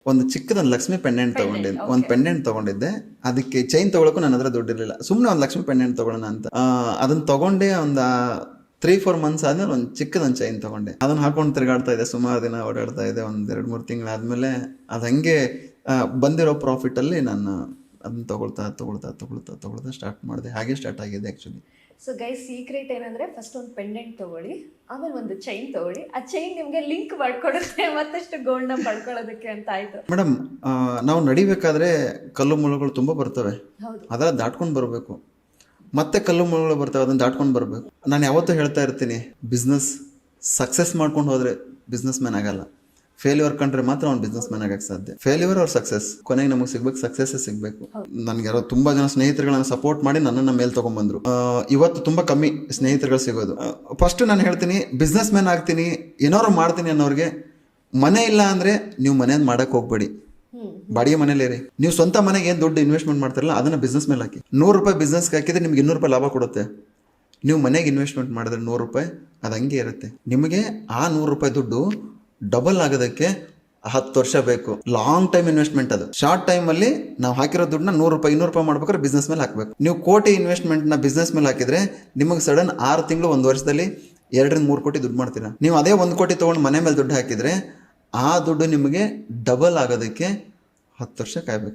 ಒಂದು ಚಿಕ್ಕದೊಂದು ಲಕ್ಷ್ಮಿ ಪೆಂಡೆಂಟ್ ತಗೊಂಡಿದ್ದೆ, ಒಂದು ಪೆಂಡೆಂಟ್ ತಗೊಂಡಿದ್ದೆ. ಅದಕ್ಕೆ ಚೈನ್ ತಗೊಳಕ್ಕೂ ನನ್ನ ಹತ್ರ ದುಡ್ಡಿರಲಿಲ್ಲ. ಸುಮ್ಮನೆ ಒಂದು ಲಕ್ಷ್ಮಿ ಪೆಂಡೆಂಟ್ ತಗೊಳ್ಳೋಣ ಅಂತ ಅದನ್ನ ತಗೊಂಡೆ. ಒಂದು 3-4 ಮಂತ್ಸ್ ಆದ್ಮೇಲೆ ಒಂದು ಚಿಕ್ಕದೊಂದು ಚೈನ್ ತಗೊಂಡೆ. ಅದನ್ನ ಹಾಕೊಂಡು ತಿರುಗಾಡ್ತಾ ಇದೆ, ಸುಮಾರು ದಿನ ಓಡಾಡ್ತಾ ಇದೆ. ಒಂದು 2-3 ತಿಂಗಳಾದ್ಮೇಲೆ ಅದು ಹಂಗೆ ಬಂದಿರೋ ಪ್ರಾಫಿಟಲ್ಲಿ ನಾನು ಅದನ್ನ ತಗೊಳ್ತಾ ಸ್ಟಾರ್ಟ್ ಮಾಡಿದೆ. ಹಾಗೆ ಸ್ಟಾರ್ಟ್ ಆಗಿದೆ ಆ್ಯಕ್ಚುಲಿ. ಸೊ ಗೈಸ್, ಸೀಕ್ರೆಟ್ ಏನಂದ್ರೆ ಫಸ್ಟ್ ಒಂದು ಪೆಂಡೆಂಟ್ ತಗೊಳ್ಳಿ, ಆಮೇಲೆ ಒಂದು ಚೈನ್ ತಗೊಳ್ಳಿ. ಆ ಚೈನ್ ನಿಮ್ಗೆ ಲಿಂಕ್ ಮಾಡ್ಕೊಡುತ್ತೆ ಮತ್ತಷ್ಟು ಗೋಲ್ಡ್ನ ಪಡ್ಕೊಳ್ಳೋದಕ್ಕೆ ಅಂತ ಆಯ್ತು. ಮೇಡಮ್, ನಾವು ನಡಿಬೇಕಾದ್ರೆ ಕಲ್ಲು ಮುಳ್ಳುಗಳು ತುಂಬ ಬರ್ತವೆ, ಹೌದು. ಅದೆಲ್ಲ ದಾಟ್ಕೊಂಡು ಬರಬೇಕು. ಮತ್ತೆ ಕಲ್ಲು ಮುಳ್ಳುಗಳು ಬರ್ತವೆ, ಅದನ್ನು ದಾಟ್ಕೊಂಡು ಬರಬೇಕು. ನಾನು ಯಾವತ್ತೂ ಹೇಳ್ತಾ ಇರ್ತೀನಿ, ಬಿಸ್ನೆಸ್ ಸಕ್ಸಸ್ ಮಾಡ್ಕೊಂಡು ಹೋದರೆ ಬಿಸ್ನೆಸ್ ಮ್ಯಾನ್ ಆಗಲ್ಲ. ಫೇಲ್ಯೂರ್ ಕಂಡ್ರೆ ಮಾತ್ರ ಅವ್ನು ಬಿಸ್ನೆಸ್ ಮ್ಯಾನ್ ಆಗಕ್ಕೆ ಸಾಧ್ಯ. ಫೇಲ್ಯೂರ್ ಅವ್ರ ಸಕ್ಸಸ್, ಕೊನೆಗೆ ನಮಗೆ ಸಿಗ್ಬೇಕು, ಸಕ್ಸಸ್ ಸಿಗಬೇಕು. ನನಗೆ ಯಾರೋ ತುಂಬಾ ಜನ ಸ್ನೇಹಿತರುಗಳನ್ನ ಸಪೋರ್ಟ್ ಮಾಡಿ ನನ್ನನ್ನು ಮೇಲೆ ತಗೊಂಡ್ಬಂದ್ರು. ಇವತ್ತು ತುಂಬಾ ಕಮ್ಮಿ ಸ್ನೇಹಿತರುಗಳು ಸಿಗೋದು. ಫಸ್ಟ್ ನಾನು ಹೇಳ್ತೀನಿ, ಬಿಸ್ನೆಸ್ ಮ್ಯಾನ್ ಆಗ್ತೀನಿ, ಏನಾದ್ರು ಮಾಡ್ತೀನಿ ಅನ್ನೋರಿಗೆ, ಮನೆ ಇಲ್ಲ ಅಂದ್ರೆ ನೀವು ಮನೇಲಿ ಮಾಡಕ್ ಹೋಗ್ಬೇಡಿ, ಬಾಡಿಗೆ ಮನೇಲಿ ಇರಿ. ನೀವು ಸ್ವಂತ ಮನೆಗೆ ಏನು ದುಡ್ಡು ಇನ್ವೆಸ್ಟ್ಮೆಂಟ್ ಮಾಡ್ತಾರಲ್ಲ ಅದನ್ನ ಬಿಸ್ನೆಸ್ ಮೇಲೆ ಹಾಕಿ. 100 ರೂಪಾಯಿ ಬಿಸ್ನೆಸ್ಗೆ ಹಾಕಿದ್ರೆ ನಿಮ್ಗೆ 200 ರೂಪಾಯಿ ಲಾಭ ಕೊಡುತ್ತೆ. ನೀವು ಮನೆಗೆ ಇನ್ವೆಸ್ಟ್ಮೆಂಟ್ ಮಾಡಿದ್ರೆ 100 ರೂಪಾಯಿ ಅದು ಹಂಗೆ ಇರುತ್ತೆ. ನಿಮಗೆ ಆ 100 ರೂಪಾಯಿ ದುಡ್ಡು ಡಬಲ್ ಆಗೋದಕ್ಕೆ 10 ವರ್ಷ ಬೇಕು. ಲಾಂಗ್ ಟೈಮ್ ಇನ್ವೆಸ್ಟ್ಮೆಂಟ್ ಅದು. ಶಾರ್ಟ್ ಟೈಮಲ್ಲಿ ನಾವು ಹಾಕಿರೋ ದುಡ್ಡನ್ನ 100 ರೂಪಾಯಿ 200 ರೂಪಾಯಿ ಮಾಡ್ಬೇಕಾದ್ರೆ ಬಿಸ್ನೆಸ್ ಮೇಲೆ ಹಾಕಬೇಕು. ನೀವು ಕೋಟಿ ಇನ್ವೆಸ್ಟ್ಮೆಂಟ್ನ ಬಿಸ್ನೆಸ್ ಮೇಲೆ ಹಾಕಿದ್ರೆ ನಿಮಗೆ ಸಡನ್ 6 ತಿಂಗಳು 1 ವರ್ಷದಲ್ಲಿ 2-3 ಕೋಟಿ ದುಡ್ಡು ಮಾಡ್ತೀರಾ. ನೀವು ಅದೇ 1 ಕೋಟಿ ತೊಗೊಂಡು ಮನೆ ಮೇಲೆ ದುಡ್ಡು ಹಾಕಿದರೆ ಆ ದುಡ್ಡು ನಿಮಗೆ ಡಬಲ್ ಆಗೋದಕ್ಕೆ 10 ವರ್ಷ ಕಾಯಬೇಕು.